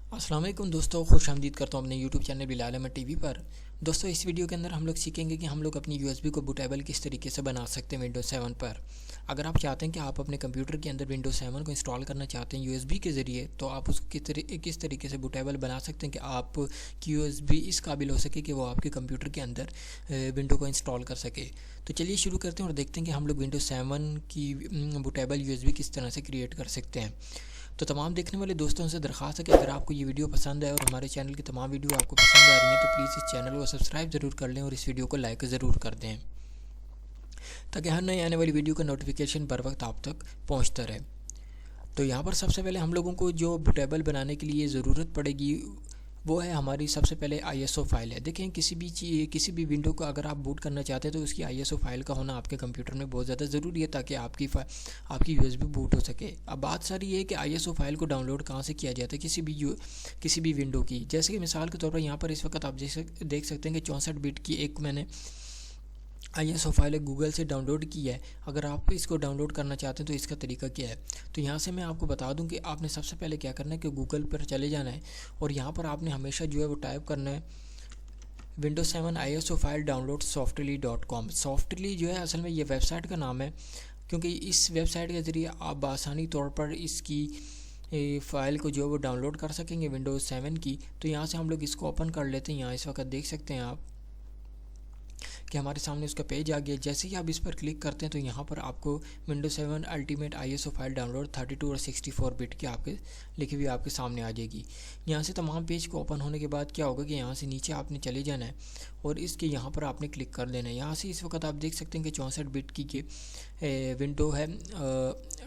अस्सलाम वालेकुम दोस्तों, खुश आमदीद करता हूँ अपने YouTube channel Bilal Ahmed TV पर। दोस्तों, इस वीडियो के अंदर हम लोग सीखेंगे कि हम लोग अपनी यूएसबी को बूटेबल किस तरीके से बना सकते हैं विंडोज़ 7 पर। अगर आप चाहते हैं कि आप अपने कंप्यूटर के अंदर विंडोज़ 7 को इंस्टॉल करना चाहते हैं यूएसबी के ज़रिए, तो आप उसको किस तरीके से बूटेबल बना सकते हैं कि आपकी यूएसबी इस काबिल हो सके कि वो आपके कंप्यूटर के अंदर विंडो को इंस्टॉल कर सके। तो चलिए शुरू करते हैं और देखते हैं कि हम लोग विंडोज़ 7 की बूटेबल यूएसबी किस तरह से क्रिएट कर सकते हैं। तो तमाम देखने वाले दोस्तों से दरख्वास्त है कि अगर आपको ये वीडियो पसंद है और हमारे चैनल की तमाम वीडियो आपको पसंद आ रही हैं तो प्लीज़ इस चैनल को सब्सक्राइब ज़रूर कर लें और इस वीडियो को लाइक ज़रूर कर दें ताकि हर नई आने वाली वीडियो का नोटिफिकेशन बर वक्त आप तक पहुंचता रहे। तो यहाँ पर सबसे पहले हम लोगों को जो बूटेबल बनाने के लिए ज़रूरत पड़ेगी वो है हमारी सबसे पहले आईएसओ फाइल है। देखें, किसी भी विंडो को अगर आप बूट करना चाहते हैं तो उसकी आईएसओ फाइल का होना आपके कंप्यूटर में बहुत ज़्यादा ज़रूरी है ताकि आपकी यूएसबी बूट हो सके। अब बात सारी ये है कि आईएसओ फाइल को डाउनलोड कहाँ से किया जाता है किसी भी विंडो की। जैसे कि मिसाल के तौर पर यहाँ पर इस वक्त आप देख सकते हैं कि 64 बिट की एक मैंने आईएसओ फाइल गूगल से डाउनलोड की है। अगर आप इसको डाउनलोड करना चाहते हैं तो इसका तरीका क्या है, तो यहाँ से मैं आपको बता दूं कि आपने सबसे पहले क्या करना है कि गूगल पर चले जाना है और यहाँ पर आपने हमेशा जो है वो टाइप करना है Windows 7 ISO file download softly.com। Softly जो है असल में ये वेबसाइट का नाम है, क्योंकि इस वेबसाइट के ज़रिए आप बआसानी तौर पर इसकी फ़ाइल को जो है वो डाउनलोड कर सकेंगे विंडोज़ 7 की। तो यहाँ से हम लोग इसको ओपन कर लेते हैं। यहाँ इस वक्त देख सकते हैं आप कि हमारे सामने उसका पेज आ गया। जैसे ही आप इस पर क्लिक करते हैं तो यहाँ पर आपको Windows 7 ultimate ISO file download 32 और 64 बिट की आपके लिखी हुई आपके सामने आ जाएगी। यहाँ से तमाम पेज को ओपन होने के बाद क्या होगा कि यहाँ से नीचे आपने चले जाना है और इसके यहाँ पर आपने क्लिक कर देना है। यहाँ से इस वक्त आप देख सकते हैं कि 64 बिट की विंडो है,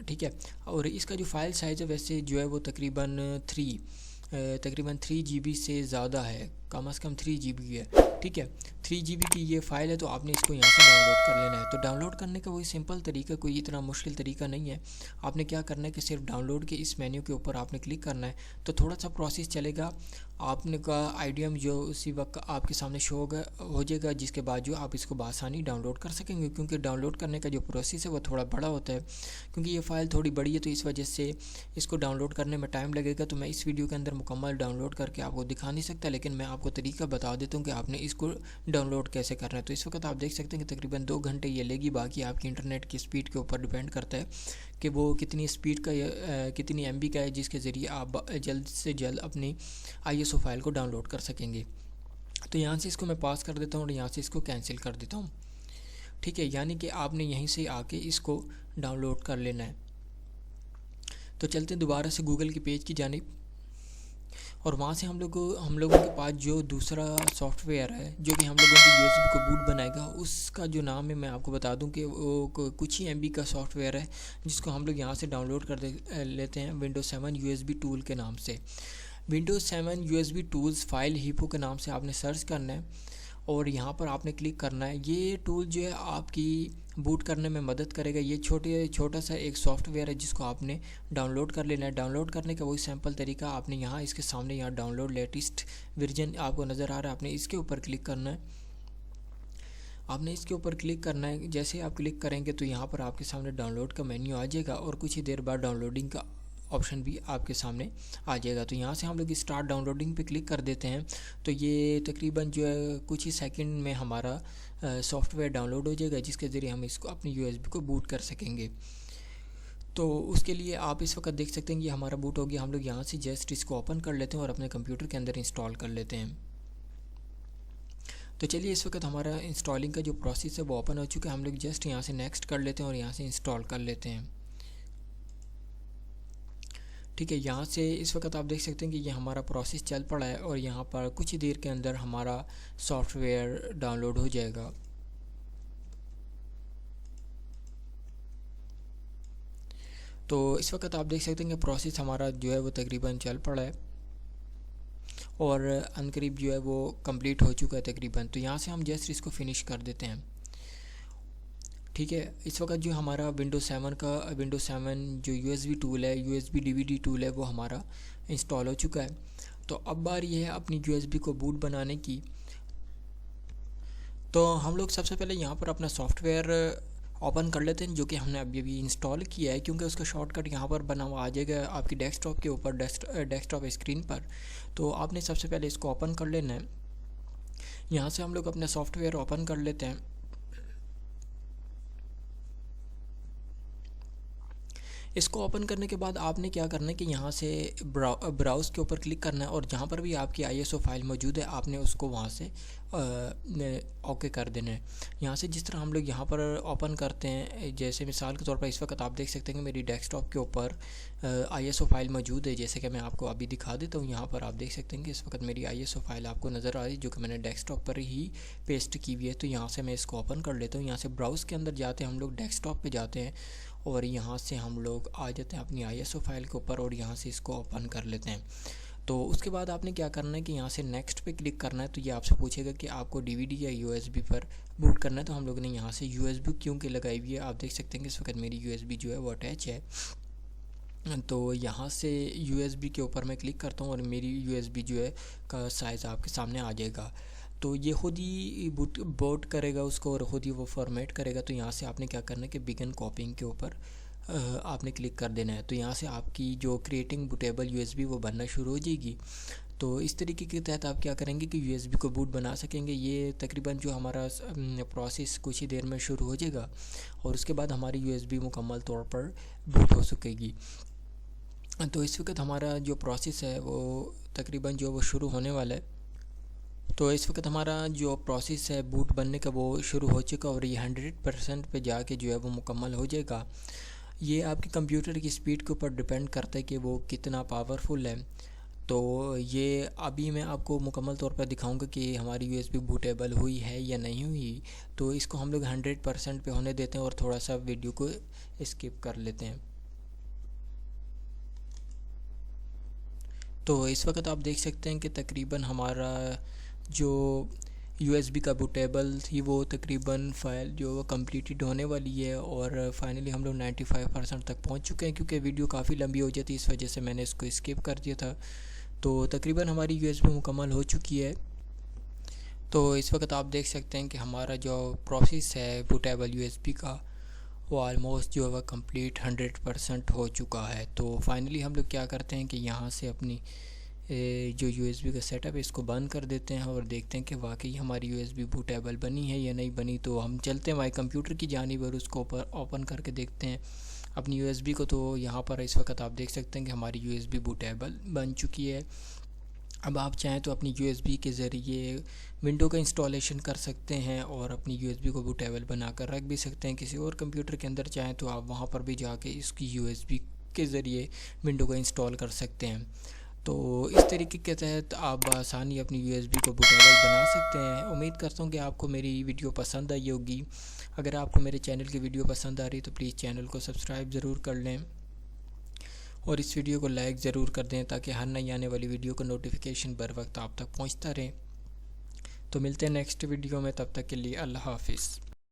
ठीक है। और इसका जो फाइल साइज़ है वैसे जो है वो तकरीबन 3 GB से ज़्यादा है, कम से कम 3 GB है, ठीक है। 3 GB की ये फ़ाइल है, तो आपने इसको यहाँ से डाउनलोड कर लेना है। तो डाउनलोड करने का वही सिंपल तरीका, कोई इतना मुश्किल तरीका नहीं है। आपने क्या करना है कि सिर्फ डाउनलोड के इस मेन्यू के ऊपर आपने क्लिक करना है, तो थोड़ा सा प्रोसेस चलेगा। आपने का आईडीएम जो उसी वक्त आपके सामने शो हो जाएगा, जिसके बाद जो आप इसको बआसानी डाउनलोड कर सकेंगे। क्योंकि डाउनलोड करने का जो प्रोसेस है वो थोड़ा बड़ा होता है, क्योंकि ये फ़ाइल थोड़ी बड़ी है, तो इस वजह से इसको डाउनलोड करने में टाइम लगेगा। तो मैं इस वीडियो के अंदर मुकम्मल डाउनलोड करके आपको दिखा नहीं सकता, लेकिन मैं आपको तरीका बता देता हूँ कि आपने इसको डाउनलोड कैसे करना है। तो इस वक्त आप देख सकते हैं कि तकरीबन 2 घंटे ये लेगी। बाकी आपकी इंटरनेट की स्पीड के ऊपर डिपेंड करता है कि वो कितनी स्पीड का कितनी एमबी का है, जिसके ज़रिए आप जल्द से जल्द अपनी आईएसओ फाइल को डाउनलोड कर सकेंगे। तो यहाँ से इसको मैं पास कर देता हूँ और यहाँ से इसको कैंसिल कर देता हूँ, ठीक है। यानी कि आपने यहीं से आके इसको डाउनलोड कर लेना है। तो चलते हैं दोबारा से गूगल के पेज की जानिब और वहाँ से हम लोगों के पास जो दूसरा सॉफ्टवेयर है जो कि हम लोगों की यूएसबी को बूट बनाएगा, उसका जो नाम है मैं आपको बता दूं कि वो कुछ ही एमबी का सॉफ्टवेयर है, जिसको हम लोग यहाँ से डाउनलोड कर लेते हैं विंडोज़ 7 यूएसबी टूल के नाम से। विंडोज़ 7 यूएसबी टूल्स फाइल हीपो के नाम से आपने सर्च करना है और यहाँ पर आपने क्लिक करना है। ये टूल जो है आपकी बूट करने में मदद करेगा। ये छोटा सा एक सॉफ्टवेयर है जिसको आपने डाउनलोड कर लेना है। डाउनलोड करने का वही सैम्पल तरीका आपने यहाँ इसके सामने यहाँ डाउनलोड लेटेस्ट वर्जन आपको नज़र आ रहा है, आपने इसके ऊपर क्लिक करना है। आपने इसके ऊपर क्लिक करना है। जैसे आप क्लिक करेंगे तो यहाँ पर आपके सामने डाउनलोड का मेन्यू आ जाएगा और कुछ ही देर बाद डाउनलोडिंग का ऑप्शन भी आपके सामने आ जाएगा। तो यहाँ से हम लोग स्टार्ट डाउनलोडिंग पे क्लिक कर देते हैं। तो ये तकरीबन जो है कुछ ही सेकंड में हमारा सॉफ्टवेयर डाउनलोड हो जाएगा, जिसके ज़रिए हम इसको अपनी यूएसबी को बूट कर सकेंगे। तो उसके लिए आप इस वक्त देख सकते हैं कि हमारा बूट हो गया। हम लोग यहाँ से जस्ट इसको ओपन कर लेते हैं और अपने कंप्यूटर के अंदर इंस्टॉल कर लेते हैं। तो चलिए, इस वक्त हमारा इंस्टॉलिंग का जो प्रोसेस है वो ओपन हो चुका है। हम लोग जस्ट यहाँ से नेक्स्ट कर लेते हैं और यहाँ से इंस्टॉल कर लेते हैं, ठीक है। यहाँ से इस वक्त आप देख सकते हैं कि ये हमारा प्रोसेस चल पड़ा है और यहाँ पर कुछ ही देर के अंदर हमारा सॉफ्टवेयर डाउनलोड हो जाएगा। तो इस वक्त आप देख सकते हैं कि प्रोसेस हमारा जो है वो तकरीबन चल पड़ा है और अनकरीब जो है वो कंप्लीट हो चुका है तकरीबन। तो यहाँ से हम जस्ट इसको फिनिश कर देते हैं, ठीक है। इस वक्त जो हमारा विंडोज़ 7 जो यूएसबी टूल है, यूएसबी डीवीडी टूल है, वो हमारा इंस्टॉल हो चुका है। तो अब बार ये है अपनी यूएसबी को बूट बनाने की। तो हम लोग सबसे पहले यहाँ पर अपना सॉफ्टवेयर ओपन कर लेते हैं, जो कि हमने अभी अभी इंस्टॉल किया है, क्योंकि उसका शॉर्टकट यहाँ पर बना हुआ आ जाएगा आपकी डेस्कटॉप के ऊपर, डेस्कटॉप स्क्रीन पर। तो आपने सबसे पहले इसको ओपन कर लेना है। यहाँ से हम लोग अपना सॉफ्टवेयर ओपन कर लेते हैं। इसको ओपन करने के बाद आपने क्या करना है कि यहाँ से ब्राउज़ के ऊपर क्लिक करना है, और जहाँ पर भी आपकी ISO फाइल मौजूद है आपने उसको वहाँ से ओके कर देना है। यहाँ से जिस तरह हम लोग यहाँ पर ओपन करते हैं, जैसे मिसाल के तौर पर इस वक्त आप देख सकते हैं कि मेरी डेस्कटॉप के ऊपर ISO फाइल मौजूद है, जैसे कि मैं आपको अभी दिखा देता हूँ। यहाँ पर आप देख सकते हैं कि इस वक्त मेरी ISO फाइल आपको नज़र आ रही है, जो कि मैंने डेस्कटॉप पर ही पेस्ट की हुई है। तो यहाँ से मैं इसको ओपन कर लेता हूँ। यहाँ से ब्राउज़ के अंदर जाते हैं, हम लोग डेस्कटॉप पर जाते हैं, और यहाँ से हम लोग आ जाते हैं अपनी ISO फाइल के ऊपर, और यहाँ से इसको ओपन कर लेते हैं। तो उसके बाद आपने क्या करना है कि यहाँ से नेक्स्ट पे क्लिक करना है। तो ये आपसे पूछेगा कि आपको DVD या USB पर बूट करना है। तो हम लोग ने यहाँ से USB क्योंकि लगाई हुई है, आप देख सकते हैं कि इस वक्त मेरी USB जो है वो अटैच है। तो यहाँ से USB के ऊपर मैं क्लिक करता हूँ और मेरी USB जो है का साइज़ आपके सामने आ जाएगा। तो ये खुद ही बोट करेगा उसको और ख़ुद ही वो फॉर्मेट करेगा। तो यहाँ से आपने क्या करना है कि बिगिन कॉपिंग के ऊपर आपने क्लिक कर देना है। तो यहाँ से आपकी जो क्रिएटिंग बूटेबल USB वो बनना शुरू हो जाएगी। तो इस तरीके के तहत आप क्या करेंगे कि USB को बूट बना सकेंगे। ये तकरीबन जो हमारा प्रोसेस कुछ ही देर में शुरू हो जाएगा, और उसके बाद हमारी USB मुकम्मल तौर पर बूट हो सकेगी। तो इस वक्त हमारा जो प्रोसेस है वो तकरीबन जो वो शुरू होने वाला है। तो इस वक्त हमारा जो प्रोसेस है बूट बनने का वो शुरू हो चुका, और ये 100% पे जाके जो है वो मुकम्मल हो जाएगा। ये आपके कंप्यूटर की स्पीड के ऊपर डिपेंड करता है कि वो कितना पावरफुल है। तो ये अभी मैं आपको मुकम्मल तौर पर दिखाऊंगा कि हमारी USB बूटेबल हुई है या नहीं हुई। तो इसको हम लोग 100% पे होने देते हैं और थोड़ा सा वीडियो को स्किप कर लेते हैं। तो इस वक्त आप देख सकते हैं कि तकरीबन हमारा जो USB का बूटेबल थी वो तकरीबन फ़ाइल जो कंप्लीटेड होने वाली है, और फाइनली हम लोग 95% तक पहुंच चुके हैं। क्योंकि वीडियो काफ़ी लंबी हो जाती है, इस वजह से मैंने इसको स्किप कर दिया था। तो तकरीबन हमारी USB मुकम्मल हो चुकी है। तो इस वक्त आप देख सकते हैं कि हमारा जो प्रोसेस है बूटेबल USB का वो आलमोस्ट जो है वह कम्प्लीट 100% हो चुका है। तो फाइनली हम लोग क्या करते हैं कि यहाँ से अपनी जो USB का सेटअप है इसको बंद कर देते हैं, और देखते हैं कि वाकई हमारी USB बूटेबल बनी है या नहीं बनी। तो हम चलते हैं हमारे कंप्यूटर की जानिब और उसको ओपन करके देखते हैं अपनी USB को। तो यहाँ पर इस वक्त आप देख सकते हैं कि हमारी USB बूटेबल बन चुकी है। अब आप चाहें तो अपनी USB के ज़रिए विंडो का इंस्टॉलेशन कर सकते हैं और अपनी USB को बूटेबल बनाकर रख भी सकते हैं। किसी और कंप्यूटर के अंदर चाहें तो आप वहाँ पर भी जाके इसकी USB के ज़रिए विंडो को इंस्टॉल कर सकते हैं। तो इस तरीके के तहत आप आसानी अपनी USB को बूटेबल बना सकते हैं। उम्मीद करता हूँ कि आपको मेरी वीडियो पसंद आई होगी। अगर आपको मेरे चैनल की वीडियो पसंद आ रही है तो प्लीज़ चैनल को सब्सक्राइब ज़रूर कर लें, और इस वीडियो को लाइक ज़रूर कर दें ताकि हर नई आने वाली वीडियो का नोटिफिकेशन बर वक्त आप तक पहुँचता रहे। तो मिलते हैं नेक्स्ट वीडियो में, तब तक के लिए अल्लाह हाफिज़।